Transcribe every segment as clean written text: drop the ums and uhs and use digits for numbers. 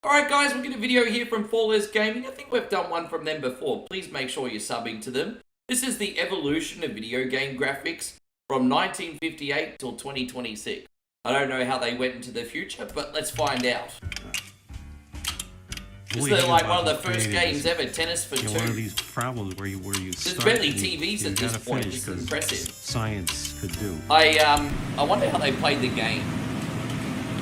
Alright guys, we're getting a video here from FaulesGaming. I think we've done one from them before. Please make sure you're subbing to them. This is the evolution of video game graphics from 1958 till 2026. I don't know how they went into the future, but let's find out. This is like one of the first games ever, tennis for two. One of these problems where you There's barely TVs at this point. It's impressive. Science could do. I wonder how they played the game.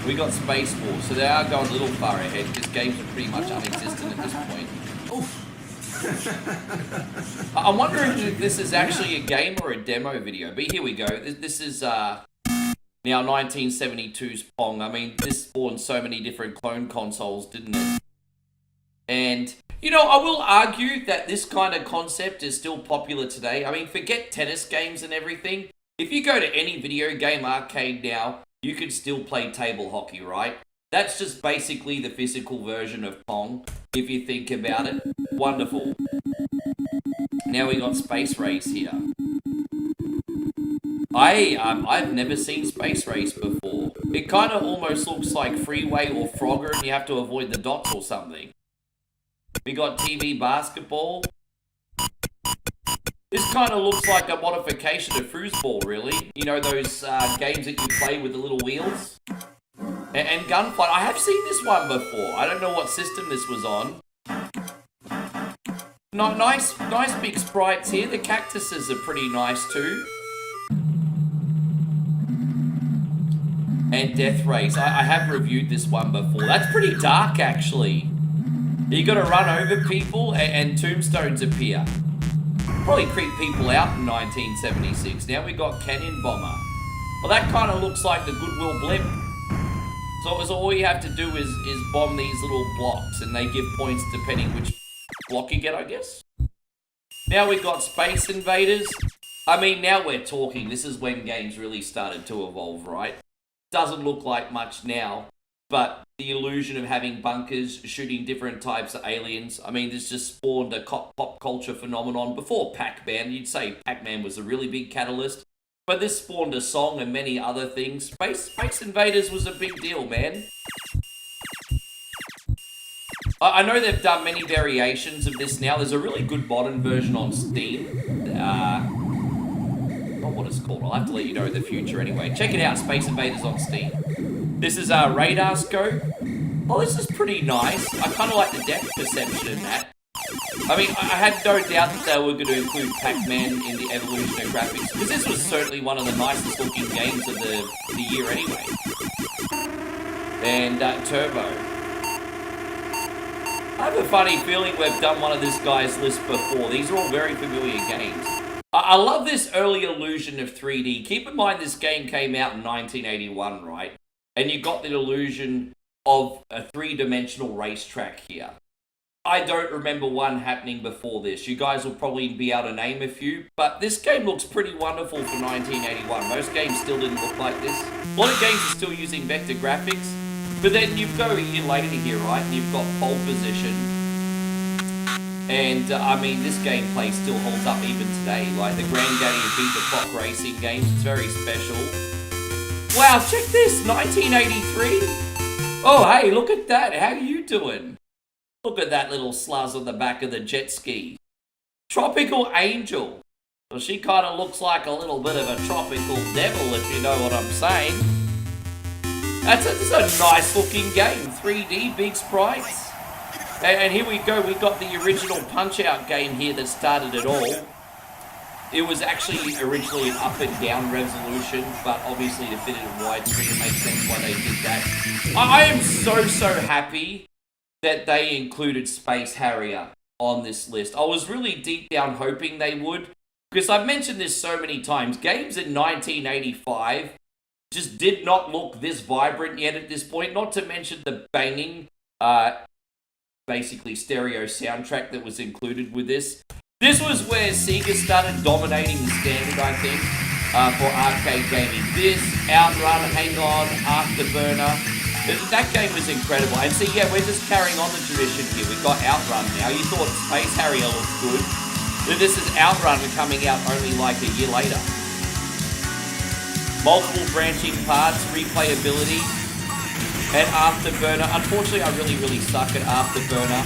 We got Space Wars, so they are going a little far ahead because games are pretty much non-existent at this point. Oof. I'm wondering if this is actually a game or a demo video, but here we go. This is now 1972's Pong. I mean, this spawned so many different clone consoles, didn't it? And, you know, I will argue that this kind of concept is still popular today. I mean, forget tennis games and everything. If you go to any video game arcade now, you can still play table hockey, right? That's just basically the physical version of Pong, if you think about it. Wonderful. Now we got Space Race here. I've never seen Space Race before. It kind of almost looks like Freeway or Frogger, and you have to avoid the dots or something. We got TV basketball. This kind of looks like a modification of foosball, really. You know, those games that you play with the little wheels? And gunfight. I have seen this one before. I don't know what system this was on. Nice big sprites here. The cactuses are pretty nice too. And Death Race. I have reviewed this one before. That's pretty dark, actually. You gotta run over people and tombstones appear. Probably creep people out in 1976. Now we got Canyon Bomber. Well, that kind of looks like the Goodwill Blimp. So all you have to do is bomb these little blocks, and they give points depending which block you get, I guess. Now we got Space Invaders. I mean, now we're talking. This is when games really started to evolve, right? Doesn't look like much now, but the illusion of having bunkers, shooting different types of aliens. I mean, this just spawned a pop culture phenomenon. Before Pac-Man, you'd say Pac-Man was a really big catalyst. But this spawned a song and many other things. Space Invaders was a big deal, man. I know they've done many variations of this now. There's a really good modern version on Steam. Not what it's called. I'll have to let you know in the future anyway. Check it out, Space Invaders on Steam. This is our radar scope. Well, this is pretty nice. I kind of like the depth perception in that. I mean, I had no doubt that they were going to include Pac-Man in the evolution of graphics, because this was certainly one of the nicest looking games of the year anyway. And Turbo. I have a funny feeling we've done one of this guy's list before. These are all very familiar games. I love this early illusion of 3D. Keep in mind this game came out in 1981, right? And you got the illusion of a three-dimensional racetrack here. I don't remember one happening before this. You guys will probably be able to name a few, but this game looks pretty wonderful for 1981. Most games still didn't look like this. A lot of games are still using vector graphics, but then you've got a year later here, right? And you've got pole position. And, I mean, this gameplay still holds up even today. Like the Granddaddy of Beat the Clock racing games, it's very special. Wow, check this, 1983. Oh, hey, look at that. How you doing? Look at that little sluzz on the back of the jet ski. Tropical Angel. Well, she kind of looks like a little bit of a tropical devil, if you know what I'm saying. That's a nice looking game. 3D, big sprites. And here we go. We got the original Punch-Out game here that started it all. It was actually originally an up and down resolution, but obviously to fit it in widescreen, it makes sense why they did that. I am so happy that they included Space Harrier on this list. I was really deep down hoping they would, because I've mentioned this so many times. Games in 1985 just did not look this vibrant yet at this point, not to mention the banging, basically stereo soundtrack that was included with this. This was where Sega started dominating the standard, I think, for arcade gaming. This, Outrun, Hang On, Afterburner. That game was incredible. And see, yeah, we're just carrying on the tradition here. We've got Outrun now. You thought Space Harrier looked good. This is Outrun coming out only like a year later. Multiple branching parts, replayability. And Afterburner. Unfortunately, I really suck at Afterburner.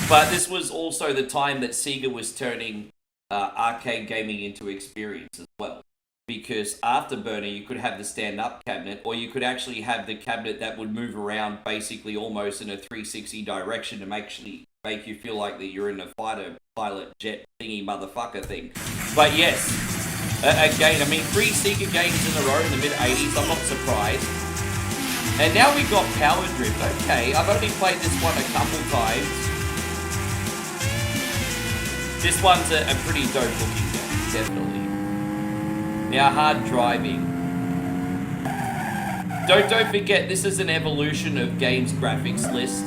But this was also the time that Sega was turning arcade gaming into experience as well. Because Afterburner, you could have the stand-up cabinet, or you could actually have the cabinet that would move around basically almost in a 360 direction to actually make you feel like that you're in a fighter pilot jet thingy motherfucker thing. But yes, again, I mean, 3 Sega games in a row in the mid-80s, I'm not surprised. And now we've got Power Drift. Okay, I've only played this one a couple times. This one's a pretty dope looking game, definitely. Now, hard driving. Don't forget, this is an evolution of games graphics list.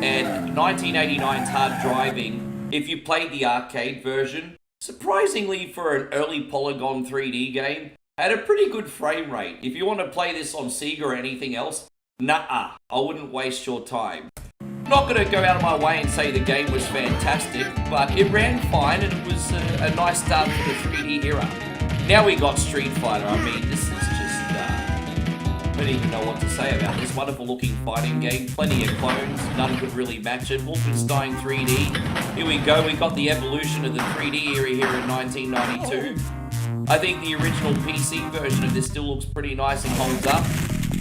And 1989's hard driving, if you played the arcade version, surprisingly for an early Polygon 3D game, had a pretty good frame rate. If you want to play this on Sega or anything else, nah, I wouldn't waste your time. Not going to go out of my way and say the game was fantastic, but it ran fine and it was a nice start for the 3D era. Now we got Street Fighter. I mean, this is just, I don't even know what to say about this wonderful looking fighting game. Plenty of clones, none could really match it. Wolfenstein 3D. Here we go, we got the evolution of the 3D era here in 1992. I think the original PC version of this still looks pretty nice and holds up.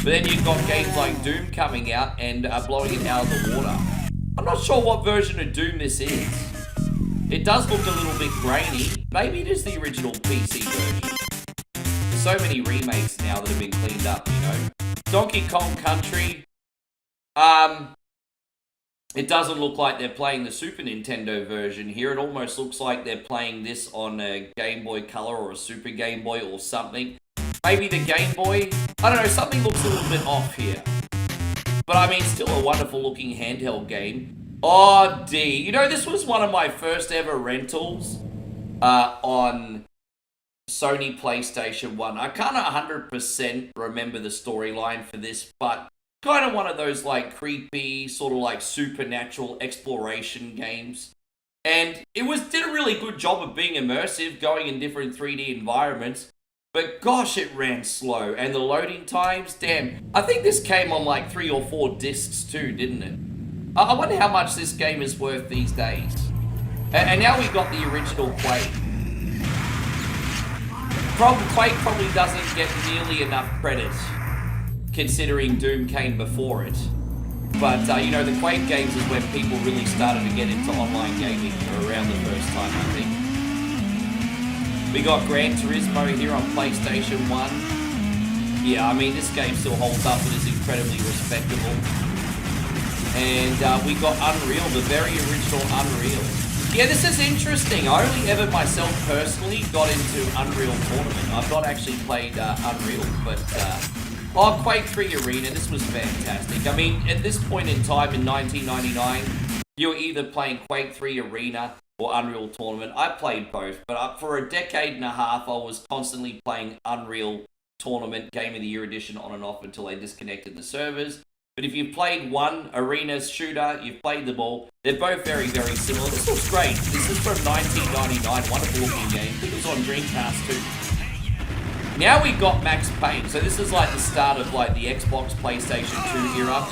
But then you've got games like Doom coming out and blowing it out of the water. I'm not sure what version of Doom this is. It does look a little bit grainy. Maybe it is the original PC version. There's so many remakes now that have been cleaned up, you know. Donkey Kong Country. It doesn't look like they're playing the Super Nintendo version here. It almost looks like they're playing this on a Game Boy Color or a Super Game Boy or something. Maybe the Game Boy? I don't know, something looks a little bit off here. But I mean, still a wonderful looking handheld game. Oh, D. You know, this was one of my first ever rentals on Sony PlayStation 1. I can't 100% remember the storyline for this, but kind of one of those like creepy, sort of like supernatural exploration games. And it did a really good job of being immersive, going in different 3D environments. But gosh, it ran slow. And the loading times, damn. I think this came on like 3 or 4 discs too, didn't it? I wonder how much this game is worth these days. And now we've got the original Quake. Quake probably doesn't get nearly enough credit, considering Doom came before it. But, you know, the Quake games is when people really started to get into online gaming around the first time, I think. We got Gran Turismo here on PlayStation 1. Yeah, I mean, this game still holds up and is incredibly respectable. And we got Unreal, the very original Unreal. Yeah, this is interesting. I only ever myself personally got into Unreal Tournament. I've not actually played Unreal, but... Quake 3 Arena, this was fantastic. I mean, at this point in time in 1999, you were either playing Quake 3 Arena or Unreal Tournament. I played both, but for a decade and a half, I was constantly playing Unreal Tournament Game of the Year edition on and off until they disconnected the servers. But if you've played one Arena shooter, you've played them all. They're both very, very similar. This looks great. This is from 1999. Wonderful looking game. I think it was on Dreamcast too. Now we've got Max Payne. So this is like the start of like the Xbox, PlayStation 2 era.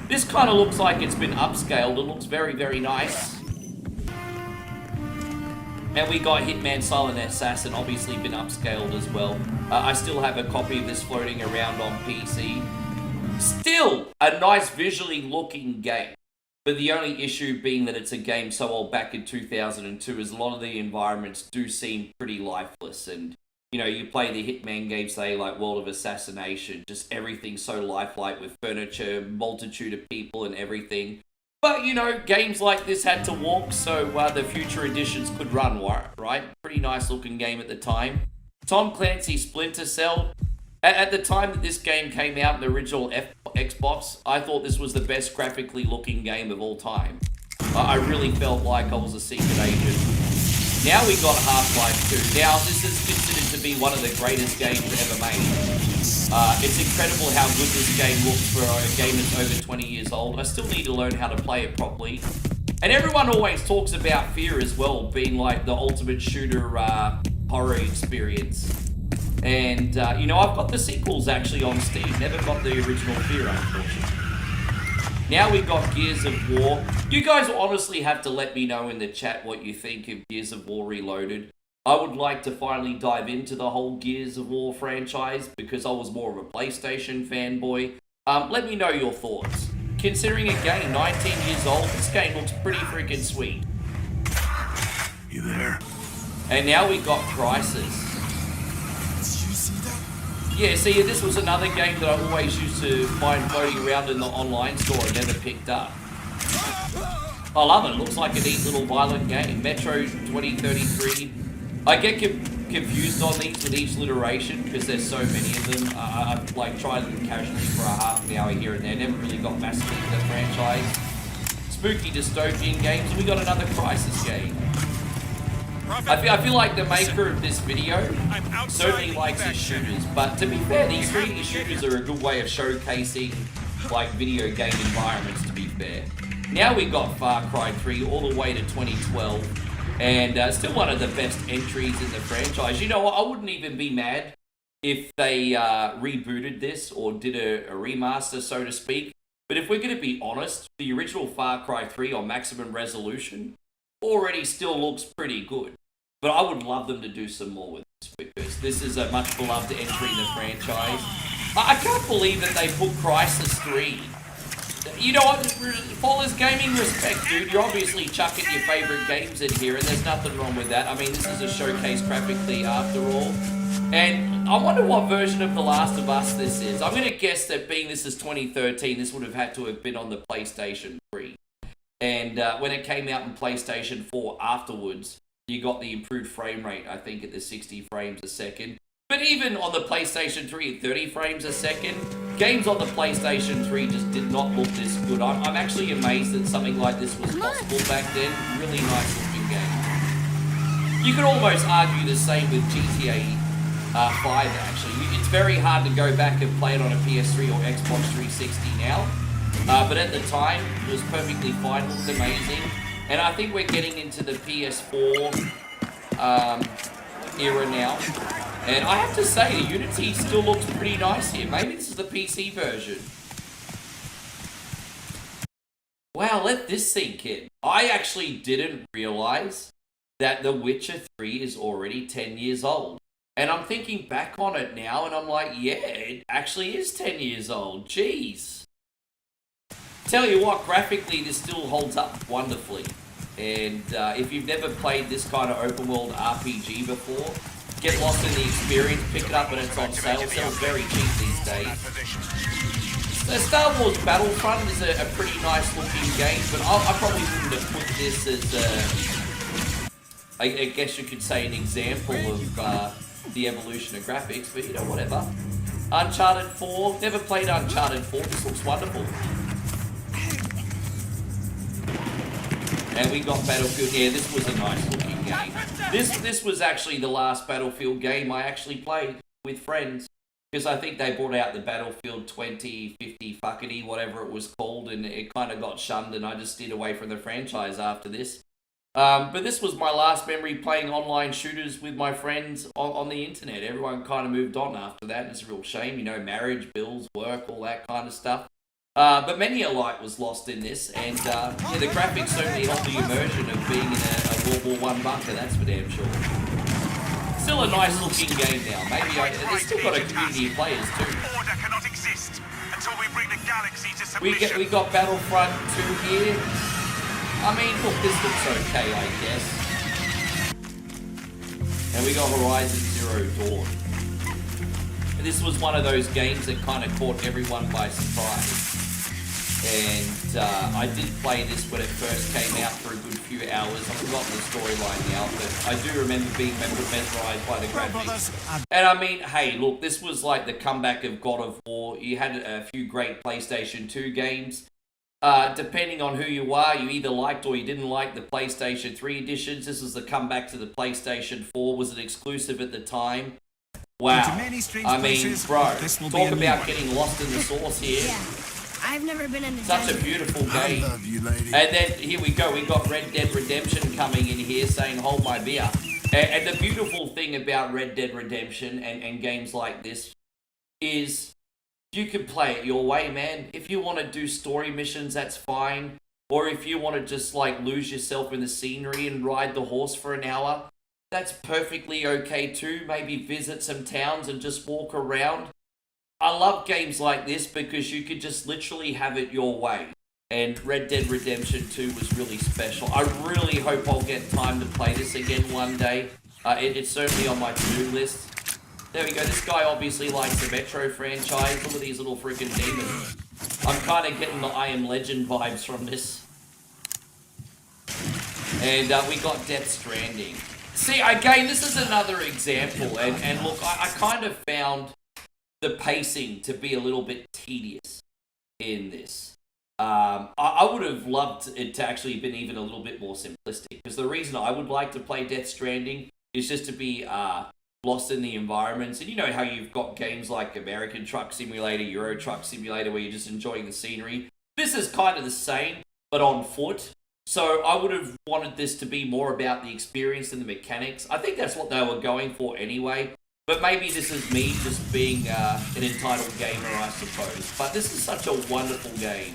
This kind of looks like it's been upscaled. It looks very, very nice. And we got Hitman Silent Assassin, obviously been upscaled as well. I still have a copy of this floating around on PC. Still a nice visually looking game. But the only issue being that it's a game so old back in 2002 is a lot of the environments do seem pretty lifeless. And, you know, you play the Hitman games, say, like World of Assassination, just everything so lifelike with furniture, multitude of people and everything. But, you know, games like this had to walk, so the future editions could run, right? Pretty nice looking game at the time. Tom Clancy's Splinter Cell. At the time that this game came out in the original Xbox, I thought this was the best graphically looking game of all time. I really felt like I was a secret agent. Now we got Half-Life 2. Now, this is considered to be one of the greatest games ever made. It's incredible how good this game looks for a game that's over 20 years old. I still need to learn how to play it properly. And everyone always talks about Fear as well, being like the ultimate shooter horror experience. And, you know, I've got the sequels actually on Steam. Never got the original Fear, unfortunately. Now we've got Gears of War. You guys honestly have to let me know in the chat what you think of Gears of War Reloaded. I would like to finally dive into the whole Gears of War franchise because I was more of a PlayStation fanboy. Let me know your thoughts. Considering a game 19 years old, this game looks pretty freaking sweet. You there? And now we got Crysis. Did you see that? Yeah, see, this was another game that I always used to find floating around in the online store and never picked up. I love it. Looks like a neat little violent game. Metro 2033. I get confused on these with each iteration because there's so many of them. I've like tried them casually for a half an hour here and there. Never really got massively into the franchise. Spooky dystopian games. And we got another Crysis game. I feel like the maker of this video certainly likes his shooters, but to be fair, these 3D shooters are a good way of showcasing like video game environments, to be fair. Now we got Far Cry 3 all the way to 2012, and still one of the best entries in the franchise. You know what, I wouldn't even be mad if they rebooted this or did a remaster, so to speak. But if we're going to be honest, the original Far Cry 3 on maximum resolution already still looks pretty good. But I would love them to do some more with this because this is a much beloved entry in the franchise. I can't believe that they put Crysis 3. You know what, FaulesGaming, respect, dude. You're obviously chucking your favourite games in here, and there's nothing wrong with that. I mean, this is a showcase graphically after all. And I wonder what version of The Last of Us this is. I'm going to guess that being this is 2013, this would have had to have been on the PlayStation 3. And when it came out in PlayStation 4 afterwards, you got the improved frame rate, I think, at the 60 frames a second. But even on the PlayStation 3 at 30 frames a second, games on the PlayStation 3 just did not look this good. I'm actually amazed that something like this was possible back then. Really nice looking game. You could almost argue the same with GTA 5, actually. It's very hard to go back and play it on a PS3 or Xbox 360 now. But at the time, it was perfectly fine, looked amazing. And I think we're getting into the PS4 era now. And I have to say, the Unity still looks pretty nice here. Maybe this is the PC version. Wow, let this sink in. I actually didn't realize that The Witcher 3 is already 10 years old. And I'm thinking back on it now, and I'm like, yeah, it actually is 10 years old. Jeez. Tell you what, graphically, this still holds up wonderfully. And if you've never played this kind of open world RPG before, get lost in the experience, pick it up when it's on sale. It sells very cheap these days. So Star Wars Battlefront is a pretty nice looking game, but I probably wouldn't have put this as, I guess you could say, an example of the evolution of graphics, but you know, whatever. Uncharted 4, never played Uncharted 4, this looks wonderful. And we got Battlefield. Yeah, this was a nice looking game. This was actually the last Battlefield game I actually played with friends. Because I think they brought out the Battlefield 2050 fuckity, whatever it was called, and it kind of got shunned and I just steered away from the franchise after this. But this was my last memory playing online shooters with my friends on the internet. Everyone kind of moved on after that. It's a real shame, you know, marriage, bills, work, all that kind of stuff. But many a light was lost in this, and yeah, the graphics certainly helped the immersion of being in a World War I bunker, that's for damn sure. Still a nice looking game now. Maybe it's still got a community of players too. Order cannot exist until we bring the galaxy to submission. We got Battlefront 2 here. I mean, look, this looks okay, I guess. And we got Horizon Zero Dawn. This was one of those games that kind of caught everyone by surprise. And I did play this when it first came out for a good few hours. I've forgotten the storyline now, but I do remember being mesmerized by the graphics. And I mean, hey, look, this was like the comeback of God of War. You had a few great PlayStation 2 games. Depending on who you are, you either liked or you didn't like the PlayStation 3 editions. This was the comeback to the PlayStation 4. Was it exclusive at the time? Wow. I mean, bro, talk about getting lost in the sauce here. Yeah. I've never been in Such a beautiful game. I love you, lady. And then here we go. We got Red Dead Redemption coming in here saying, hold my beer. And the beautiful thing about Red Dead Redemption and games like this is you can play it your way, man. If you want to do story missions, that's fine. Or if you want to just like lose yourself in the scenery and ride the horse for an hour, that's perfectly okay too. Maybe visit some towns and just walk around. I love games like this because you could just literally have it your way. And Red Dead Redemption 2 was really special. I really hope I'll get time to play this again one day. It's certainly on my to-do list. There we go. This guy obviously likes the Metro franchise. Look at these little freaking demons. I'm kind of getting the I Am Legend vibes from this. And we got Death Stranding. See, again, this is another example. And look, I kind of found the pacing to be a little bit tedious in this. I would have loved it to actually been even a little bit more simplistic. Because the reason I would like to play Death Stranding is just to be lost in the environments. And you know how you've got games like American Truck Simulator, Euro Truck Simulator, where you're just enjoying the scenery. This is kind of the same, but on foot. So I would have wanted this to be more about the experience and the mechanics. I think that's what they were going for anyway. But maybe this is me just being an entitled gamer, I suppose. But this is such a wonderful game.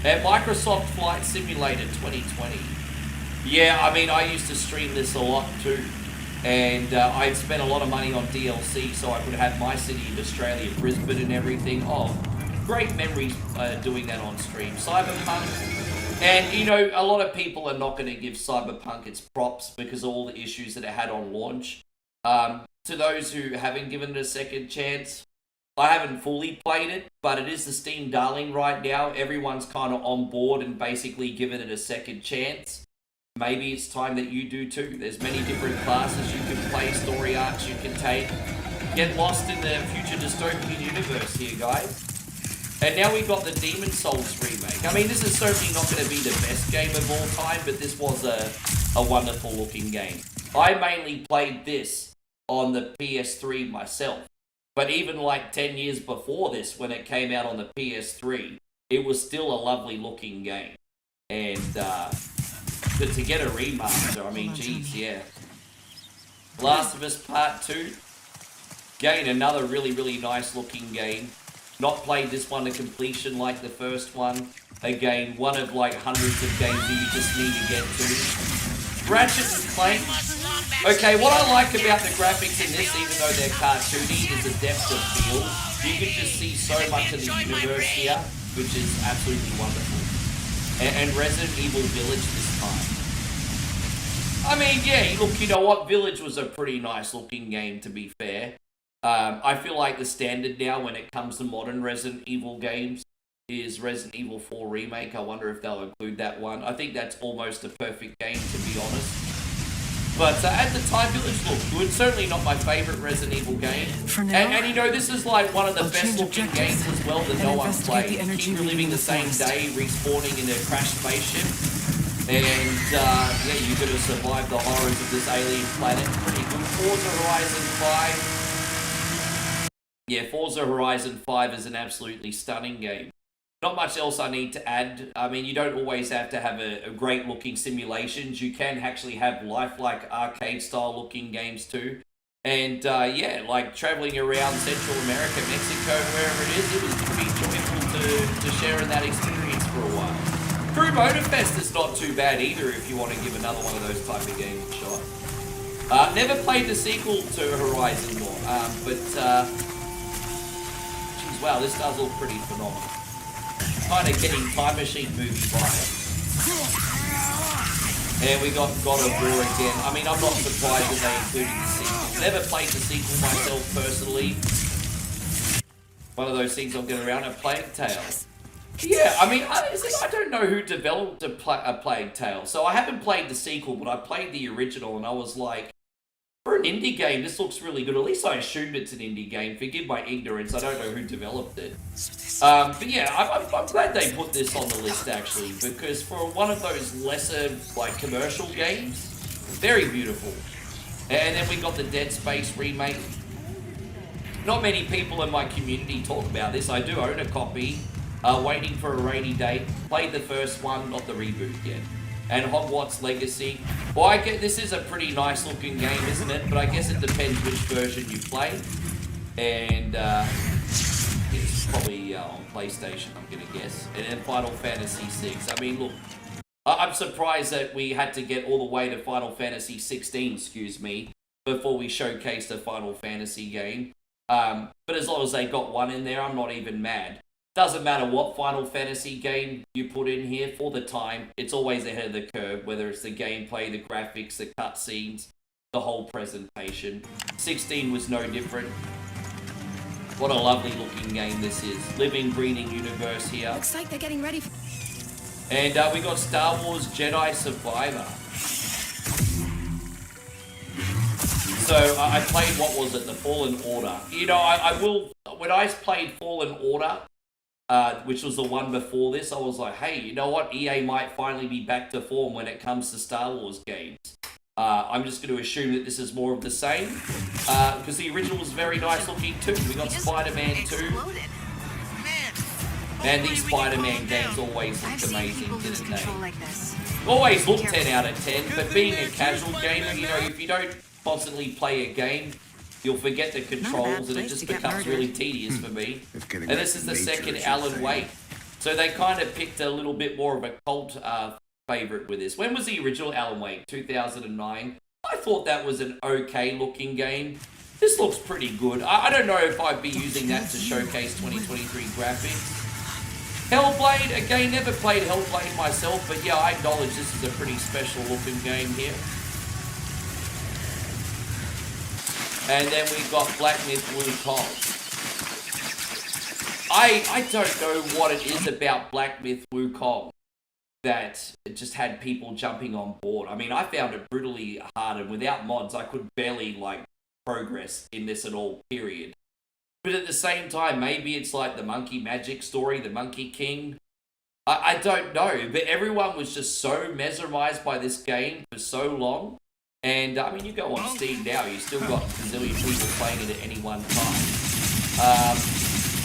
And Microsoft Flight Simulator 2020. Yeah, I mean, I used to stream this a lot too. And I'd spent a lot of money on DLC so I could have my city in Australia, Brisbane and everything. Oh, great memories doing that on stream. Cyberpunk. And, you know, a lot of people are not going to give Cyberpunk its props because of all the issues that it had on launch. To those who haven't given it a second chance, I haven't fully played it, but it is the Steam darling right now. Everyone's kind of on board and basically given it a second chance. Maybe it's time that you do too. There's many different classes you can play, story arcs you can take. Get lost in the future dystopian universe here, guys. And now we've got the Demon Souls remake. I mean, this is certainly not going to be the best game of all time, but this was a wonderful looking game. I mainly played this on the PS3 myself. But even like 10 years before this, when it came out on the PS3, it was still a lovely looking game. And to get a remaster, I mean, geez, yeah. Last of Us Part 2. Again, another really, really nice looking game. Not played this one to completion like the first one. Again, one of like hundreds of games that you just need to get to. Ratchet and Clank. Okay, what I like about the graphics in this, even though they're cartoony, is the depth of field. You can just see so much of the universe here, which is absolutely wonderful. And Resident Evil Village this time. I mean, yeah, look, you know what? Village was a pretty nice looking game, to be fair. I feel like the standard now when it comes to modern Resident Evil games is Resident Evil 4 Remake. I wonder if they'll include that one. I think that's almost a perfect game, to be honest. But at the time, Village looked good. Certainly not my favourite Resident Evil game. And you know, this is like one of the best looking games as well that no one played. Keep reliving the same day, respawning in a crashed spaceship. And yeah, you're going to survive the horrors of this alien planet. Pretty good. Forza Horizon 5. Yeah, Forza Horizon 5 is an absolutely stunning game. Not much else I need to add. I mean, you don't always have to have a great looking simulations. You can actually have lifelike arcade style looking games too. And yeah, like traveling around Central America, Mexico, wherever it is, it was pretty joyful to share in that experience for a while. Crew Motorfest is not too bad either if you want to give another one of those type of games a shot. Never played the sequel to Horizon more, but geez, wow, this does look pretty phenomenal. Kind of getting Time Machine movie vibes. And we got God of War again. I mean, I'm not surprised that they included the sequel. Never played the sequel myself personally. One of those things I'll get around, a Plague Tale. Yeah, I mean, I don't know who developed a Plague Tale. So I haven't played the sequel, but I played the original and I was like, for an indie game, this looks really good. At least I assumed it's an indie game. Forgive my ignorance, I don't know who developed it. But yeah, I'm glad they put this on the list, actually, because for one of those lesser, like, commercial games, very beautiful. And then we got the Dead Space remake. Not many people in my community talk about this. I do own a copy, waiting for a rainy day. Played the first one, not the reboot yet. and Hogwarts Legacy. Well, I get this is a pretty nice looking game, isn't it? But I guess it depends which version you play. And it's probably on PlayStation, I'm gonna guess. And then Final Fantasy VI. I mean, look, I'm surprised that we had to get all the way to Final Fantasy 16, excuse me, before we showcased a Final Fantasy game. But as long as they got one in there, I'm not even mad. Doesn't matter what Final Fantasy game you put in here, for the time, it's always ahead of the curve, whether it's the gameplay, the graphics, the cutscenes, the whole presentation. 16 was no different. What a lovely looking game this is. Living, breathing universe here. Looks like they're getting ready. And we got Star Wars Jedi Survivor. So I played, what was it, the Fallen Order. You know, I will, when I played Fallen Order, which was the one before this, I was like, hey, you know what? EA might finally be back to form when it comes to Star Wars games. I'm just going to assume that this is more of the same, because the original was very nice looking too. We got Spider-Man 2. Man, these Spider-Man games always looked amazing, didn't they? Always look 10 out of 10, but being a casual gamer, you know, if you don't constantly play a game, you'll forget the controls and it just becomes really tedious for me. And this is the second Alan Wake. So they kind of picked a little bit more of a cult favorite with this. When was the original Alan Wake? 2009. I thought that was an okay looking game. This looks pretty good. I don't know if I'd be using that to showcase 2023 graphics. Hellblade, again, never played Hellblade myself, but yeah, I acknowledge this is a pretty special looking game here. And then we got Black Myth Wukong. I don't know what it is about Black Myth Wukong that it just had people jumping on board. I mean, I found it brutally hard, and without mods, I could barely, like, progress in this at all, period. But at the same time, maybe it's like the Monkey Magic story, the Monkey King. I don't know, but everyone was just so mesmerized by this game for so long. And, I mean, you go on Steam now, you still got a zillion people playing it at any one time.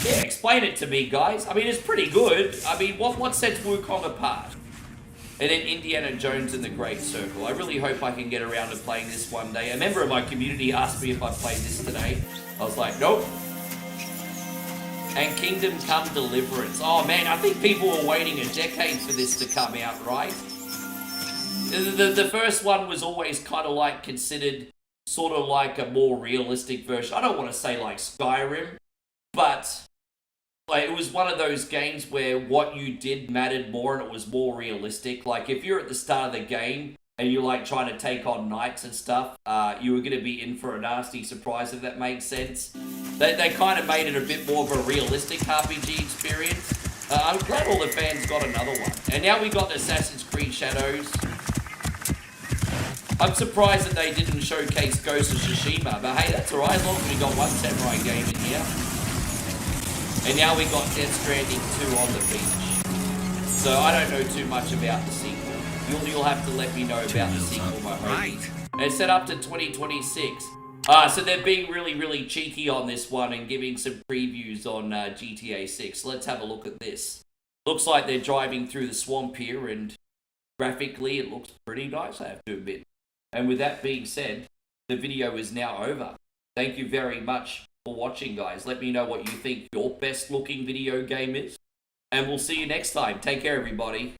Yeah, explain it to me, guys. I mean, it's pretty good. I mean, what sets Wukong apart? And then Indiana Jones and the Great Circle. I really hope I can get around to playing this one day. A member of my community asked me if I played this today. I was like, nope. And Kingdom Come Deliverance. Oh man, I think people were waiting a decade for this to come out, right? The first one was always kind of like considered sort of like a more realistic version. I don't want to say like Skyrim, but like it was one of those games where what you did mattered more and it was more realistic. Like if you're at the start of the game and you're like trying to take on knights and stuff, you were going to be in for a nasty surprise, if that makes sense. They kind of made it a bit more of a realistic RPG experience. I'm glad all the fans got another one. And now we got Assassin's Creed Shadows. I'm surprised that they didn't showcase Ghost of Tsushima, but hey, that's alright, as long as we got one samurai game in here. And now we got Death Stranding 2 on the beach. So I don't know too much about the sequel. You'll have to let me know about the sequel, my homies. And it's set up to 2026. So they're being really, really cheeky on this one and giving some previews on GTA 6. Let's have a look at this. Looks like they're driving through the swamp here, and graphically it looks pretty nice, I have to admit. And with that being said, the video is now over. Thank you very much for watching, guys. Let me know what you think your best looking video game is. And we'll see you next time. Take care, everybody.